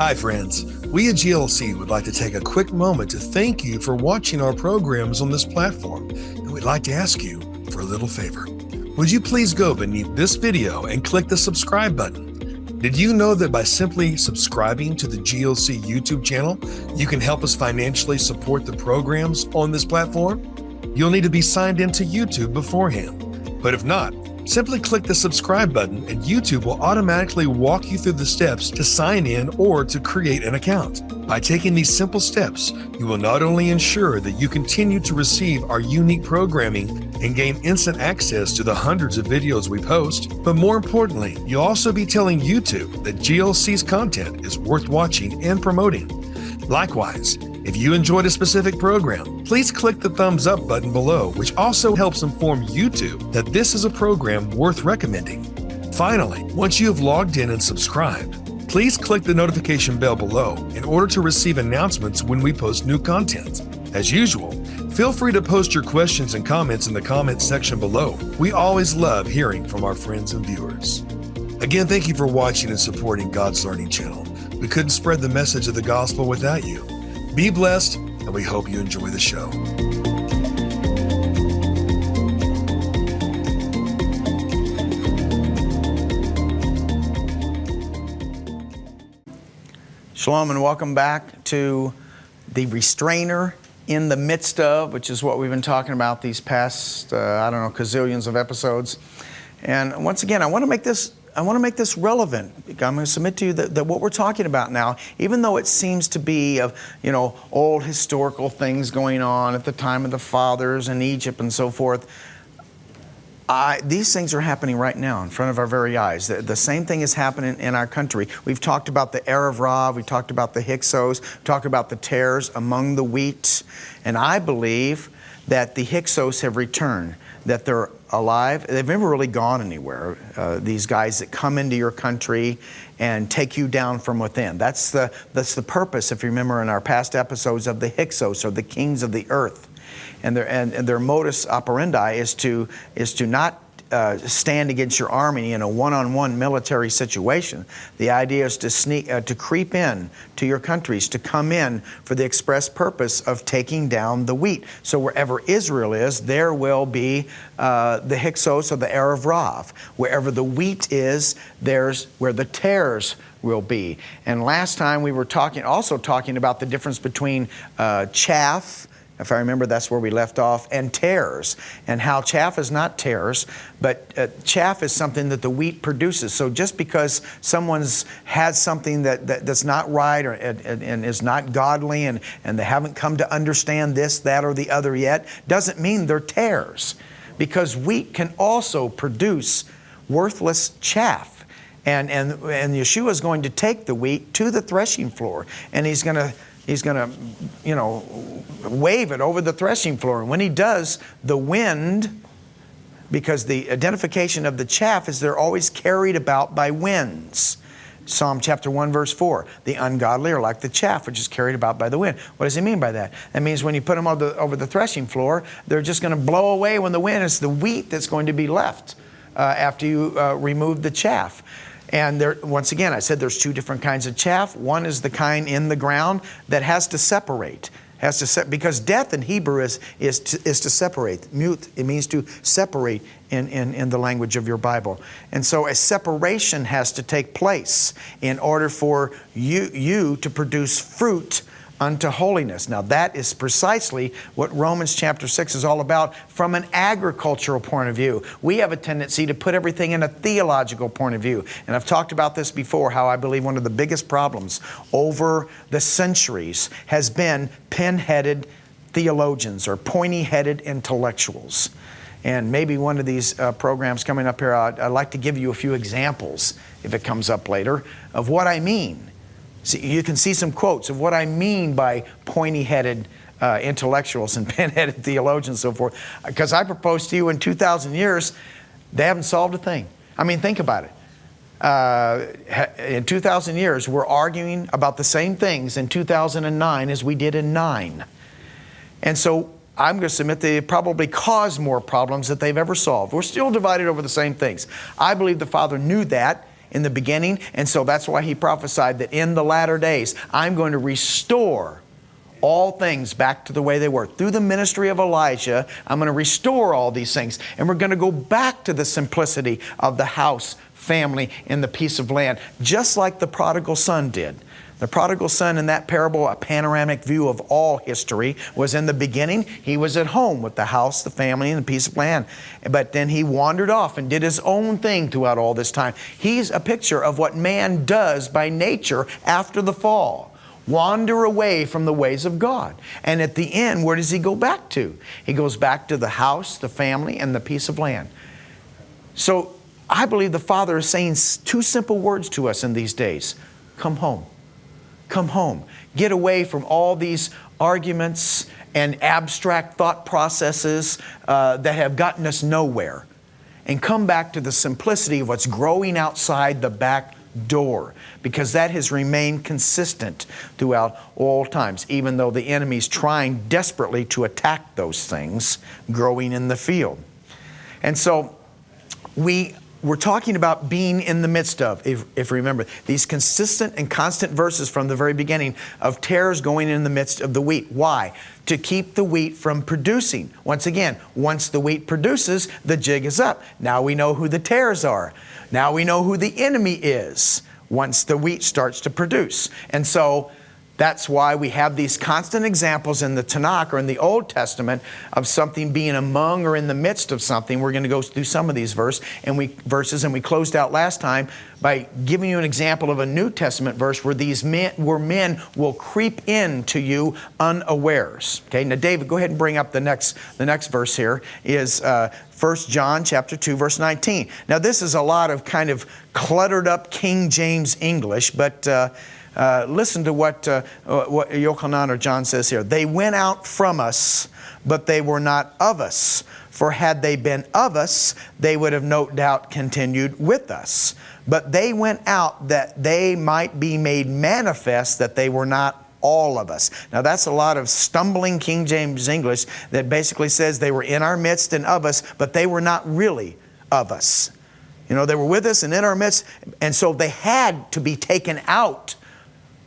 Hi friends, we at GLC would like to take a quick moment to thank you for watching our programs on this platform, and we'd like to ask you for a little favor. Would you please go beneath this video and click the subscribe button? Did you know that by simply subscribing to the GLC YouTube channel, you can help us financially support the programs on this platform? You'll need to be signed into YouTube beforehand, but if not, simply click the subscribe button and YouTube will automatically walk you through the steps to sign in or to create an account. By taking these simple steps, you will not only ensure that you continue to receive our unique programming and gain instant access to the hundreds of videos we post, but more importantly, you'll also be telling YouTube that GLC's content is worth watching and promoting. Likewise, if you enjoyed a specific program, please click the thumbs up button below, which also helps inform YouTube that this is a program worth recommending. Finally, once you have logged in and subscribed, please click the notification bell below in order to receive announcements when we post new content. As usual, feel free to post your questions and comments in the comments section below. We always love hearing from our friends and viewers. Again, thank you for watching and supporting God's Learning Channel. We couldn't spread the message of the gospel without you. Be blessed, and we hope you enjoy the show. Shalom and welcome back to the Restrainer in the midst of, which is what we've been talking about these past, gazillions of episodes. And once again, I want to make this relevant. I'm going to submit to you that what we're talking about now, even though it seems to be of, old historical things going on at the time of the fathers in Egypt and so forth, these things are happening right now in front of our very eyes. The same thing is happening in our country. We've talked about the Erev Rav, we talked about the Hyksos, talked about the tares among the wheat, and I believe that the Hyksos have returned, that they're alive. They've never really gone anywhere. These guys that come into your country and take you down from within. That's the purpose, if you remember in our past episodes, of the Hyksos, or the kings of the earth. And their modus operandi is to not stand against your army in a one-on-one military situation. The idea is to creep in to your countries, to come in for the express purpose of taking down the wheat. So wherever Israel is, there will be the Hyksos or the Erev Rav. Wherever the wheat is, there's where the tares will be. And last time we were also talking about the difference between chaff, if I remember, that's where we left off, and tares, and how chaff is not tares, but chaff is something that the wheat produces. So just because someone's had something that's not right and is not godly and they haven't come to understand this, that, or the other yet, doesn't mean they're tares. Because wheat can also produce worthless chaff. And Yeshua is going to take the wheat to the threshing floor, and he's going to wave it over the threshing floor. And when he does, the wind, because the identification of the chaff is they're always carried about by winds. Psalm chapter 1, verse 4, the ungodly are like the chaff, which is carried about by the wind. What does he mean by that? That means when you put them over the threshing floor, they're just going to blow away when the wind. It's the wheat that's going to be left after you remove the chaff. And once again, I said there's two different kinds of chaff. One is the kind in the ground that has to separate. Because death in Hebrew is to separate. Mute, it means to separate in the language of your Bible. And so a separation has to take place in order for you to produce fruit unto holiness. Now that is precisely what Romans chapter 6 is all about from an agricultural point of view. We have a tendency to put everything in a theological point of view. And I've talked about this before, how I believe one of the biggest problems over the centuries has been pin-headed theologians or pointy-headed intellectuals. And maybe one of these programs coming up here, I'd like to give you a few examples, if it comes up later, of what I mean. See, you can see some quotes of what I mean by pointy-headed intellectuals and pin-headed theologians and so forth. Because I propose to you in 2,000 years, they haven't solved a thing. I mean, think about it. In 2,000 years, we're arguing about the same things in 2009 as we did in 9. And so I'm going to submit they probably caused more problems that they've ever solved. We're still divided over the same things. I believe the Father knew that, in the beginning. And so that's why he prophesied that in the latter days, I'm going to restore all things back to the way they were. Through the ministry of Elijah, I'm going to restore all these things. And we're going to go back to the simplicity of the house, family, and the piece of land, just like the prodigal son did. The prodigal son in that parable, a panoramic view of all history, was in the beginning. He was at home with the house, the family, and the piece of land. But then he wandered off and did his own thing throughout all this time. He's a picture of what man does by nature after the fall. Wander away from the ways of God. And at the end, where does he go back to? He goes back to the house, the family, and the piece of land. So I believe the Father is saying two simple words to us in these days. Come home. Come home. Get away from all these arguments and abstract thought processes that have gotten us nowhere. And come back to the simplicity of what's growing outside the back door, because that has remained consistent throughout all times, even though the enemy's trying desperately to attack those things growing in the field. And so we're talking about being in the midst of, if you remember, these consistent and constant verses from the very beginning of tares going in the midst of the wheat. Why? To keep the wheat from producing. Once again, once the wheat produces, the jig is up. Now we know who the tares are. Now we know who the enemy is once the wheat starts to produce. And so that's why we have these constant examples in the Tanakh or in the Old Testament of something being among or in the midst of something. We're going to go through some of these verses, and we closed out last time by giving you an example of a New Testament verse where men will creep into you unawares. Okay, now David, go ahead and bring up the next verse here is 1 John chapter 2, verse 19. Now this is a lot of kind of cluttered up King James English, but listen to what Yochanan or John says here. They went out from us, but they were not of us. For had they been of us, they would have no doubt continued with us. But they went out that they might be made manifest that they were not all of us. Now that's a lot of stumbling King James English that basically says they were in our midst and of us, but they were not really of us. You know, they were with us and in our midst, and so they had to be taken out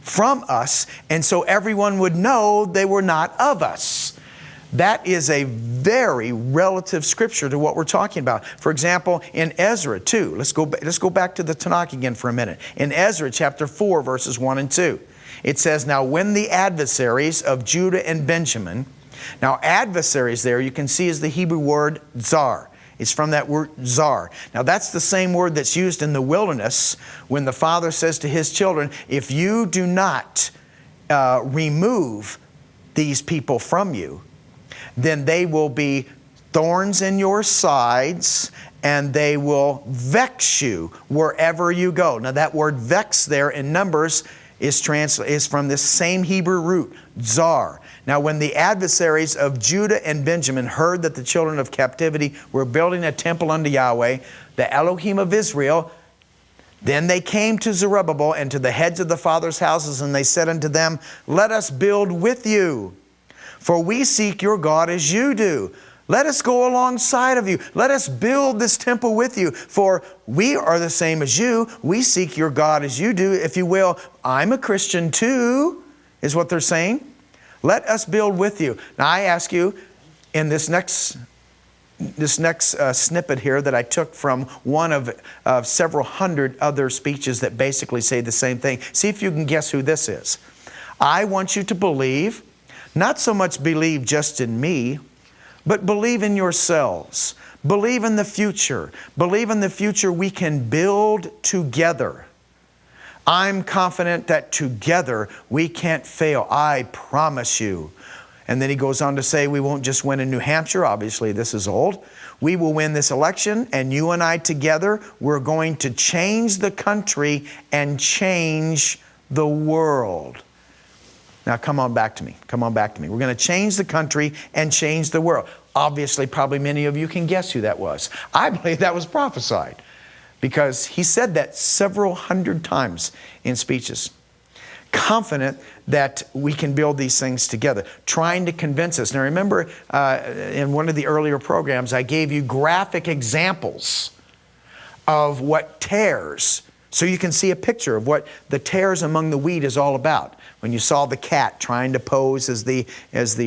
from us, and so everyone would know they were not of us. That is a very relative scripture to what we're talking about. For example, in Ezra 2, let's go back to the Tanakh again for a minute. In Ezra chapter 4, verses 1 and 2, it says, Now when the adversaries of Judah and Benjamin, now adversaries there you can see is the Hebrew word zar. It's from that word zar. Now that's the same word that's used in the wilderness when the Father says to His children, if you do not remove these people from you, then they will be thorns in your sides and they will vex you wherever you go. Now that word vex there in Numbers is from this same Hebrew root, zar. Now when the adversaries of Judah and Benjamin heard that the children of captivity were building a temple unto Yahweh, the Elohim of Israel, then they came to Zerubbabel and to the heads of the fathers' houses, and they said unto them, Let us build with you, for we seek your God as you do. Let us go alongside of you. Let us build this temple with you, for we are the same as you. We seek your God as you do. If you will, I'm a Christian too, is what they're saying. Let us build with you. Now I ask you, in this next snippet here that I took from one of several hundred other speeches that basically say the same thing, see if you can guess who this is. I want you to believe, not so much believe just in me, but believe in yourselves. Believe in the future. Believe in the future we can build together. I'm confident that together we can't fail. I promise you. And then he goes on to say we won't just win in New Hampshire. Obviously, this is old. We will win this election, and you and I together, we're going to change the country and change the world. Now, come on back to me. Come on back to me. We're going to change the country and change the world. Obviously, probably many of you can guess who that was. I believe that was prophesied because he said that several hundred times in speeches. Confident that we can build these things together, trying to convince us. Now remember, in one of the earlier programs, I gave you graphic examples of what tares So you can see a picture of what the tares among the wheat is all about. When you saw the cat trying to pose as the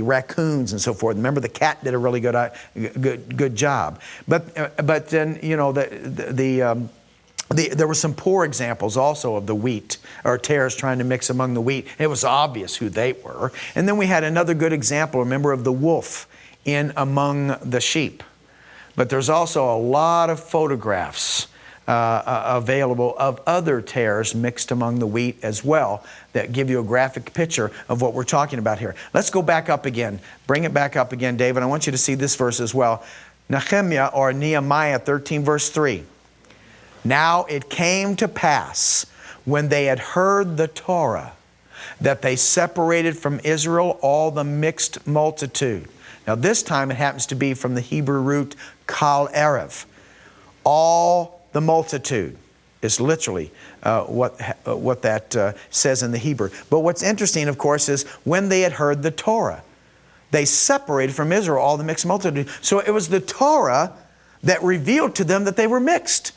raccoons and so forth, remember the cat did a really good job. But then, you know, there were some poor examples also of the wheat or tares trying to mix among the wheat. It was obvious who they were. And then we had another good example, remember, of the wolf in among the sheep. But there's also a lot of photographs available of other tares mixed among the wheat as well that give you a graphic picture of what we're talking about here. Let's go back up again. Bring it back up again, David. I want you to see this verse as well. Nehemiah or Nehemiah 13 verse 3. Now it came to pass when they had heard the Torah that they separated from Israel all the mixed multitude. Now this time it happens to be from the Hebrew root kal erev. All the multitude is literally what that says in the Hebrew. But what's interesting, of course, is when they had heard the Torah, they separated from Israel all the mixed multitude. So it was the Torah that revealed to them that they were mixed.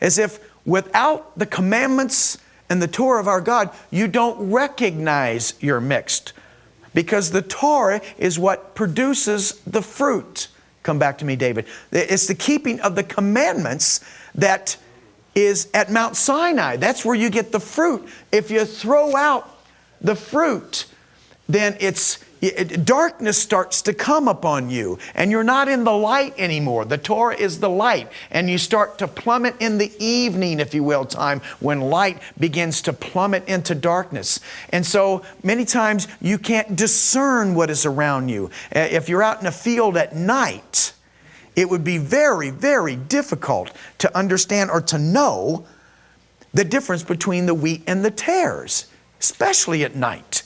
As if without the commandments and the Torah of our God, you don't recognize you're mixed. Because the Torah is what produces the fruit. Come back to me, David. It's the keeping of the commandments that is at Mount Sinai. That's where you get the fruit. If you throw out the fruit, then darkness starts to come upon you, and you're not in the light anymore. The Torah is the light, and you start to plummet in the evening, if you will, time when light begins to plummet into darkness. And so many times you can't discern what is around you. If you're out in a field at night, it would be very, very difficult to understand or to know the difference between the wheat and the tares, especially at night.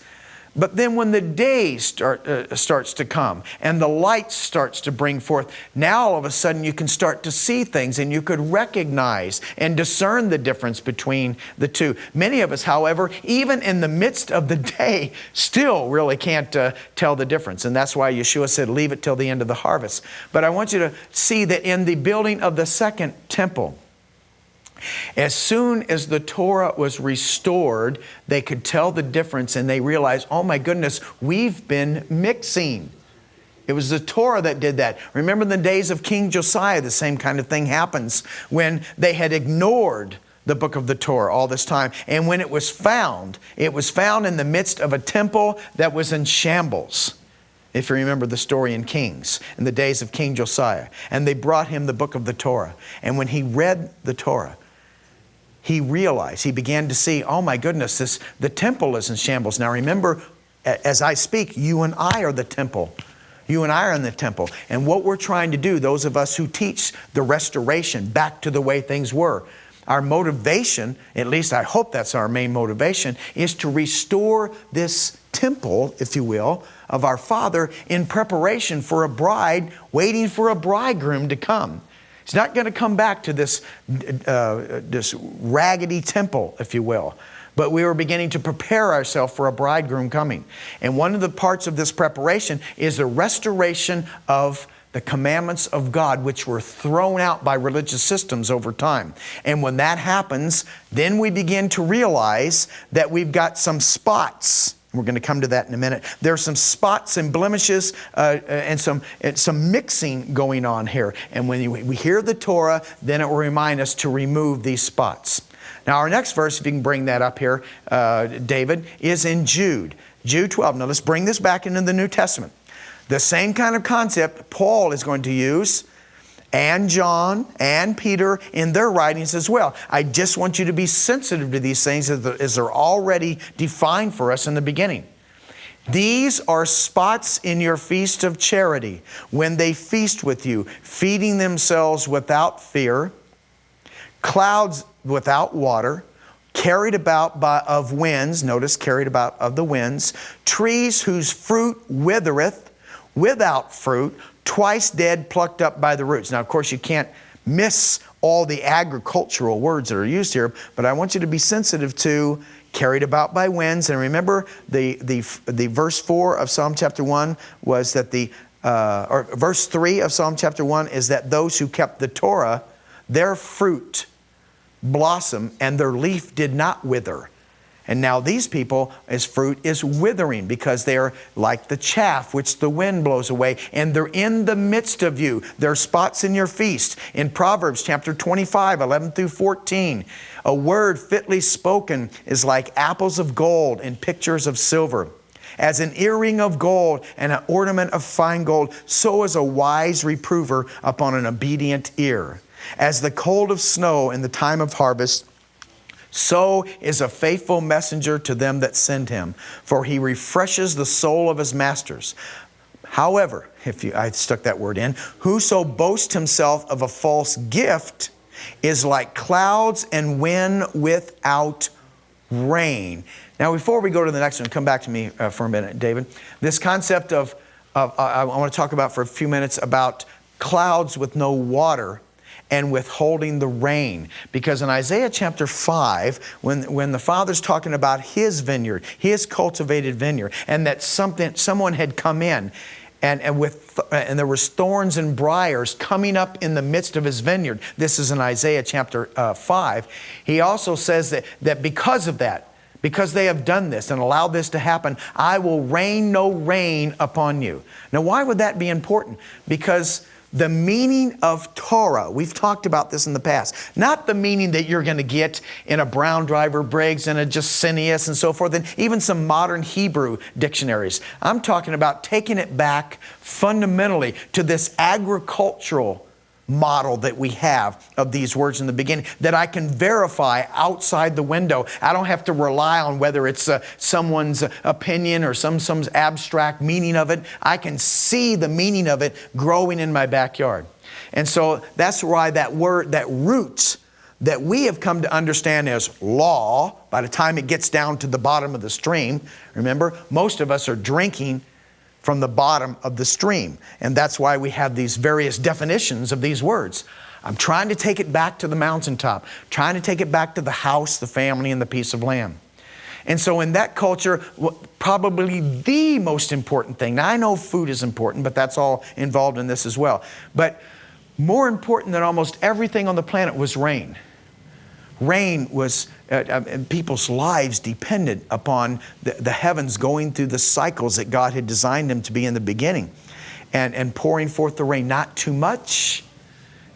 But then when the day starts to come and the light starts to bring forth, now all of a sudden you can start to see things and you could recognize and discern the difference between the two. Many of us, however, even in the midst of the day, still really can't tell the difference. And that's why Yeshua said, leave it till the end of the harvest. But I want you to see that in the building of the second temple, as soon as the Torah was restored, they could tell the difference and they realized, oh my goodness, we've been mixing. It was the Torah that did that. Remember in the days of King Josiah, the same kind of thing happens when they had ignored the book of the Torah all this time. And when it was found in the midst of a temple that was in shambles. If you remember the story in Kings, in the days of King Josiah. And they brought him the book of the Torah. And when he read the Torah, he realized, he began to see, oh my goodness, the temple is in shambles. Now remember, as I speak, you and I are the temple. You and I are in the temple. And what we're trying to do, those of us who teach the restoration back to the way things were, our motivation, at least I hope that's our main motivation, is to restore this temple, if you will, of our Father in preparation for a bride, waiting for a bridegroom to come. He's not going to come back to this raggedy temple, if you will. But we were beginning to prepare ourselves for a bridegroom coming. And one of the parts of this preparation is the restoration of the commandments of God, which were thrown out by religious systems over time. And when that happens, then we begin to realize that we've got some spots. We're going to come to that in a minute. There are some spots and blemishes and some mixing going on here. And when we hear the Torah, then it will remind us to remove these spots. Now our next verse, if you can bring that up here, David, is in Jude. Jude 12. Now let's bring this back into the New Testament. The same kind of concept Paul is going to use, and John and Peter in their writings as well. I just want you to be sensitive to these things as they're already defined for us in the beginning. These are spots in your feast of charity, when they feast with you, feeding themselves without fear, clouds without water, carried about of winds, notice carried about of the winds, trees whose fruit withereth, without fruit, twice dead, plucked up by the roots. Now, of course, you can't miss all the agricultural words that are used here, but I want you to be sensitive to carried about by winds. And remember, the verse 4 of Psalm chapter 1 was that or verse 3 of Psalm chapter 1 is that those who kept the Torah, their fruit blossom, and their leaf did not wither. And now these people, his fruit is withering because they're like the chaff which the wind blows away, and they're in the midst of you. They're spots in your feast. In Proverbs chapter 25, 11 through 14, a word fitly spoken is like apples of gold and pictures of silver. As an earring of gold and an ornament of fine gold, so is a wise reprover upon an obedient ear. As the cold of snow in the time of harvest, so is a faithful messenger to them that send him, for he refreshes the soul of his masters. However, I stuck that word in, whoso boasts himself of a false gift is like clouds and wind without rain. Now, before we go to the next one, come back to me for a minute, David. This concept of I want to talk about for a few minutes about clouds with no water and withholding the rain. Because in Isaiah chapter 5, when the Father's talking about his vineyard, his cultivated vineyard, and that someone had come in, and there was thorns and briars coming up in the midst of his vineyard. This is in Isaiah chapter 5. He also says that because of that, because they have done this and allowed this to happen, I will rain no rain upon you. Now, why would that be important? Because the meaning of Torah, we've talked about this in the past, not the meaning that you're going to get in a Brown Driver Briggs and a Jusinius and so forth, and even some modern Hebrew dictionaries. I'm talking about taking it back fundamentally to this agricultural model that we have of these words in the beginning that I can verify outside the window. I don't have to rely on whether it's someone's opinion or some abstract meaning of it. I can see the meaning of it growing in my backyard. And so that's why that word, that roots that we have come to understand as law, by the time it gets down to the bottom of the stream, remember, most of us are drinking from the bottom of the stream. And that's why we have these various definitions of these words. I'm trying to take it back to the mountaintop, trying to take it back to the house, the family, and the piece of land. And so in that culture, probably the most important thing, now I know food is important, but that's all involved in this as well. But more important than almost everything on the planet was rain. Rain was, people's lives depended upon the heavens going through the cycles that God had designed them to be in the beginning. And pouring forth the rain, not too much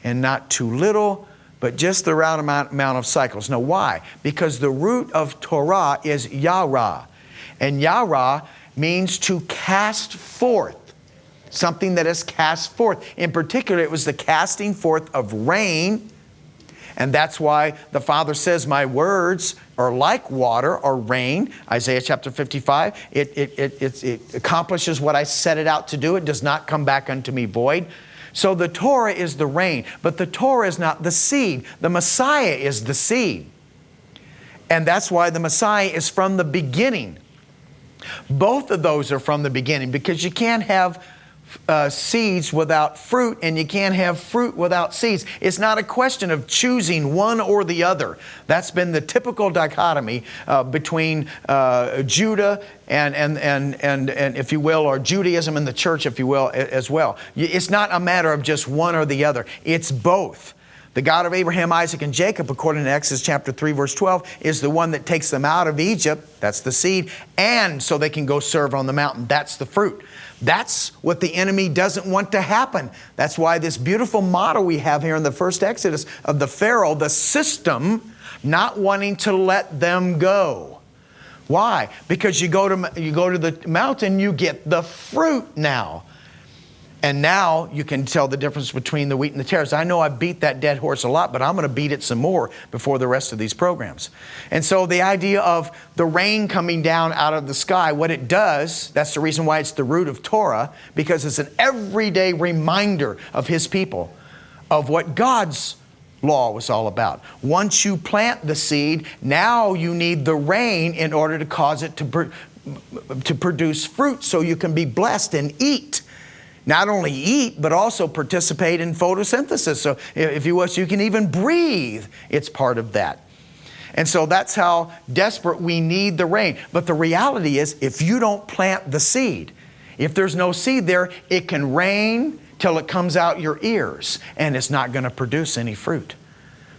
and not too little, but just the right amount of cycles. Now why? Because the root of Torah is yara. And yara means to cast forth. Something that is cast forth. In particular, it was the casting forth of rain. And that's why the Father says, my words are like water or rain. Isaiah chapter 55, it accomplishes what I set it out to do. It does not come back unto me void. So the Torah is the rain, but the Torah is not the seed. The Messiah is the seed. And that's why the Messiah is from the beginning. Both of those are from the beginning, because you can't have seeds without fruit, and you can't have fruit without seeds. It's not a question of choosing one or the other. That's been the typical dichotomy between Judah and if you will, or Judaism and the church, if you will, as well. It's not a matter of just one or the other. It's both. The God of Abraham, Isaac, and Jacob, according to Exodus chapter 3, verse 12, is the one that takes them out of Egypt. That's the seed. And so they can go serve on the mountain. That's the fruit. That's what the enemy doesn't want to happen. That's why this beautiful model we have here in the first Exodus of the Pharaoh, the system, not wanting to let them go. Why? Because you go to the mountain, you get the fruit now. And now you can tell the difference between the wheat and the tares. I know I beat that dead horse a lot, but I'm going to beat it some more before the rest of these programs. And so the idea of the rain coming down out of the sky, what it does, that's the reason why it's the root of Torah, because it's an everyday reminder of His people, of what God's law was all about. Once you plant the seed, now you need the rain in order to cause it to produce fruit so you can be blessed and eat. Not only eat, but also participate in photosynthesis. So if you wish, you can even breathe. It's part of that. And so that's how desperate we need the rain. But the reality is, if you don't plant the seed, if there's no seed there, it can rain till it comes out your ears, and it's not going to produce any fruit.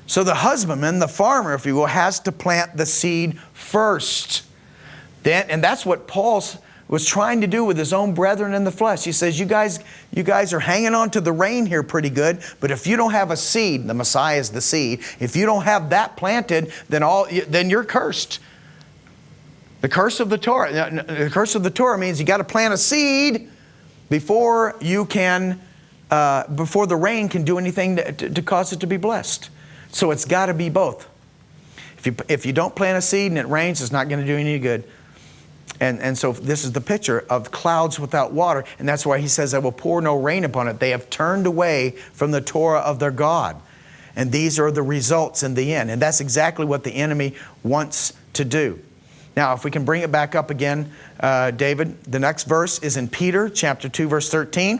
So the husbandman, the farmer, if you will, has to plant the seed first. And that's what Paul was trying to do with his own brethren in the flesh. He says, you guys are hanging on to the rein here pretty good, but if you don't have a seed, the Messiah is the seed, if you don't have that planted, then you're cursed. The curse of the Torah means you got to plant a seed before the rain can do anything to cause it to be blessed. So it's got to be both. If you don't plant a seed and it rains, it's not going to do any good. And so this is the picture of clouds without water. And that's why he says, I will pour no rain upon it. They have turned away from the Torah of their God. And these are the results in the end. And that's exactly what the enemy wants to do. Now, if we can bring it back up again, David, the next verse is in Peter chapter 2, verse 13.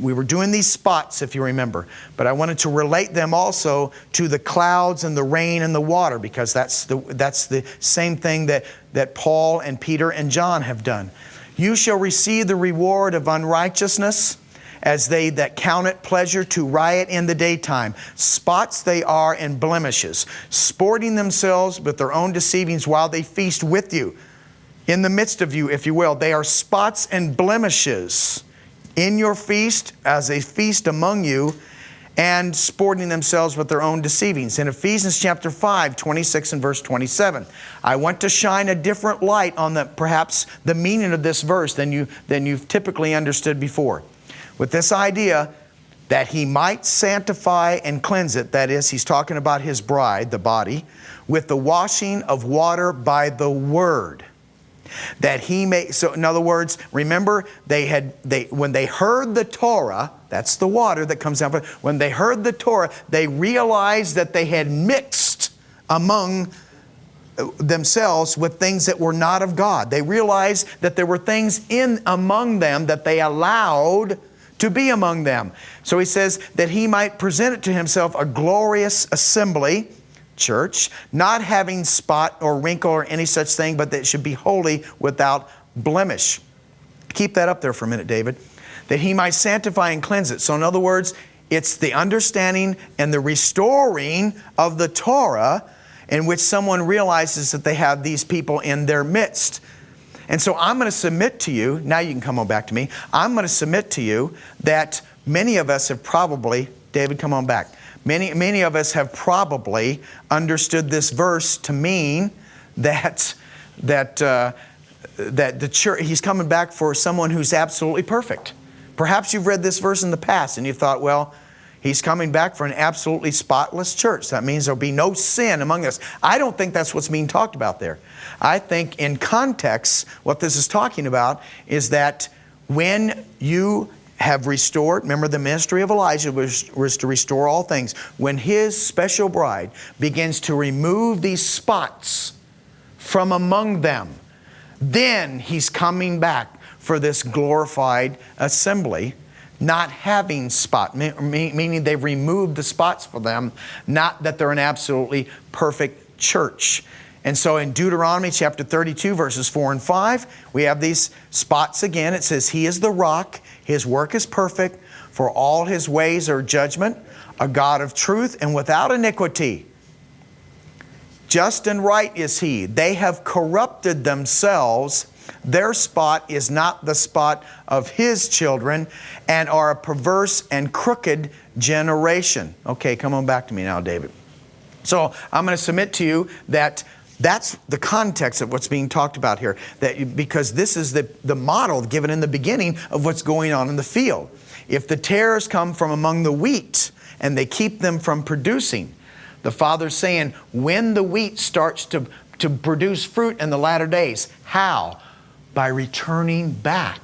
We were doing these spots, if you remember, but I wanted to relate them also to the clouds and the rain and the water, because that's the same thing that Paul and Peter and John have done. You shall receive the reward of unrighteousness, as they that count it pleasure to riot in the daytime. Spots they are and blemishes, sporting themselves with their own deceivings while they feast with you. In the midst of you, if you will, they are spots and blemishes in your feast, as they feast among you, and sporting themselves with their own deceivings. In Ephesians chapter 5, 26 and verse 27, I want to shine a different light on perhaps the meaning of this verse than you've typically understood before. With this idea that he might sanctify and cleanse it, that is, he's talking about his bride, the body, with the washing of water by the word. That he may, so in other words, remember when they heard the Torah, that's the water that comes out. When they heard the Torah, they realized that they had mixed among themselves with things that were not of God. They realized that there were things among them that they allowed to be among them. So he says that he might present it to himself a glorious assembly, church, not having spot or wrinkle or any such thing, but that it should be holy without blemish. Keep that up there for a minute, David. That he might sanctify and cleanse it. So in other words, it's the understanding and the restoring of the Torah in which someone realizes that they have these people in their midst. And so I'm going to submit to you, now you can come on back to me, I'm going to submit to you that many of us have probably, David, come on back. Many of us have probably understood this verse to mean that the church, he's coming back for someone who's absolutely perfect. Perhaps you've read this verse in the past and you thought, well, he's coming back for an absolutely spotless church. That means there'll be no sin among us. I don't think that's what's being talked about there. I think in context, what this is talking about is that when you have restored, remember the ministry of Elijah was to restore all things. When his special bride begins to remove these spots from among them, then he's coming back for this glorified assembly, not having spot, meaning they've removed the spots for them, not that they're an absolutely perfect church. And so in Deuteronomy chapter 32, verses 4 and 5, we have these spots again. It says, he is the rock, his work is perfect, for all his ways are judgment, a God of truth and without iniquity. Just and right is he. They have corrupted themselves. Their spot is not the spot of his children, and are a perverse and crooked generation. Okay, come on back to me now, David. So I'm going to submit to you that that's the context of what's being talked about here. Because this is the model given in the beginning of what's going on in the field. If the tares come from among the wheat and they keep them from producing, the Father's saying, when the wheat starts to produce fruit in the latter days, how? By returning back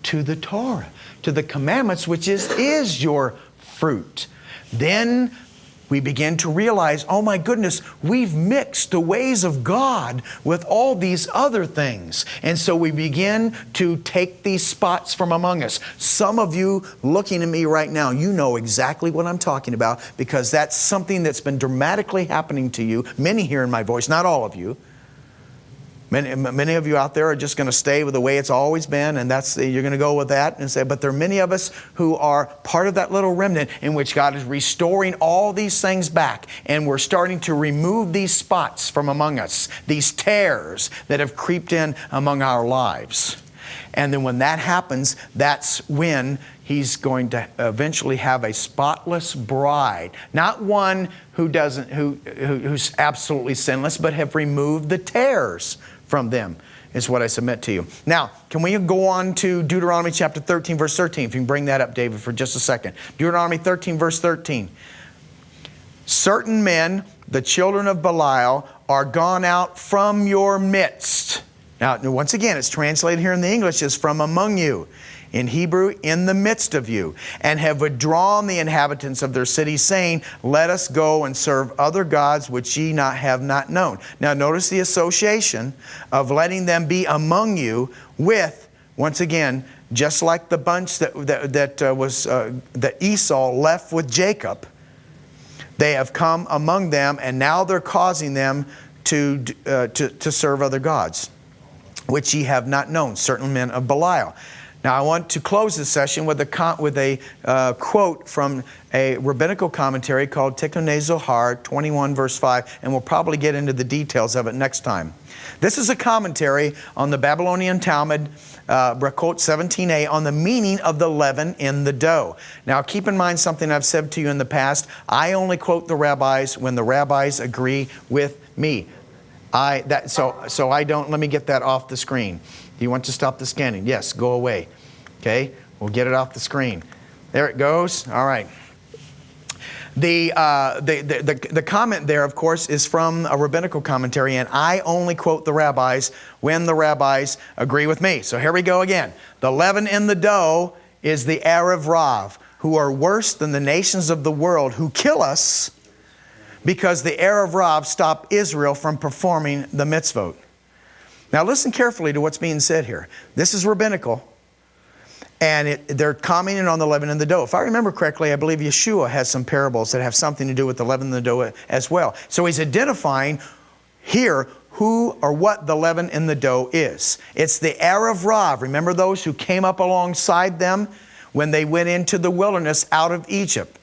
to the Torah, to the commandments, which is your fruit. Then we begin to realize, oh my goodness, we've mixed the ways of God with all these other things. And so we begin to take these spots from among us. Some of you looking at me right now, you know exactly what I'm talking about, because that's something that's been dramatically happening to you. Many hearing my voice, not all of you. Many of you out there are just going to stay with the way it's always been, and you're going to go with that and say, but there are many of us who are part of that little remnant in which God is restoring all these things back, and we're starting to remove these spots from among us, these tares that have creeped in among our lives. And then when that happens, that's when He's going to eventually have a spotless bride. Not one who's absolutely sinless, but have removed the tares from them, is what I submit to you. Now, can we go on to Deuteronomy chapter 13, verse 13? If you can bring that up, David, for just a second. Deuteronomy 13, verse 13. Certain men, the children of Belial, are gone out from your midst. Now, once again, it's translated here in the English as from among you. In Hebrew, in the midst of you, and have withdrawn the inhabitants of their cities, saying, let us go and serve other gods which ye have not known. Now notice the association of letting them be among you with, once again, just like the bunch that Esau left with Jacob. They have come among them, and now they're causing them to serve other gods, which ye have not known, certain men of Belial. Now, I want to close this session with a quote from a rabbinical commentary called Tikkunei Zohar 21, verse 5, and we'll probably get into the details of it next time. This is a commentary on the Babylonian Talmud, Brakot 17a, on the meaning of the leaven in the dough. Now, keep in mind something I've said to you in the past. I only quote the rabbis when the rabbis agree with me. So I don't, let me get that off the screen. Do you want to stop the scanning? Yes, go away. Okay, we'll get it off the screen. There it goes. All right. The comment there, of course, is from a rabbinical commentary, and I only quote the rabbis when the rabbis agree with me. So here we go again. The leaven in the dough is the Erev Rav, who are worse than the nations of the world, who kill us because the Erev Rav stopped Israel from performing the mitzvot. Now listen carefully to what's being said here. This is rabbinical, and they're commenting on the leaven in the dough. If I remember correctly, I believe Yeshua has some parables that have something to do with the leaven in the dough as well. So he's identifying here who or what the leaven in the dough is. It's the Erev Rav. Remember those who came up alongside them when they went into the wilderness out of Egypt.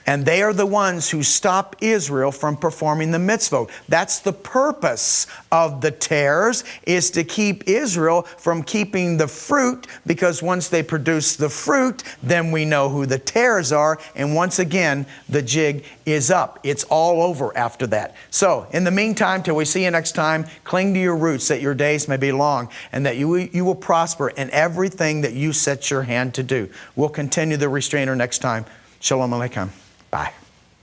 And they are the ones who stop Israel from performing the mitzvot. That's the purpose of the tares, is to keep Israel from keeping the fruit, because once they produce the fruit, then we know who the tares are. And once again, the jig is up. It's all over after that. So, in the meantime, till we see you next time, cling to your roots that your days may be long, and that you will prosper in everything that you set your hand to do. We'll continue the Restrainer next time. Shalom Aleichem. Bye.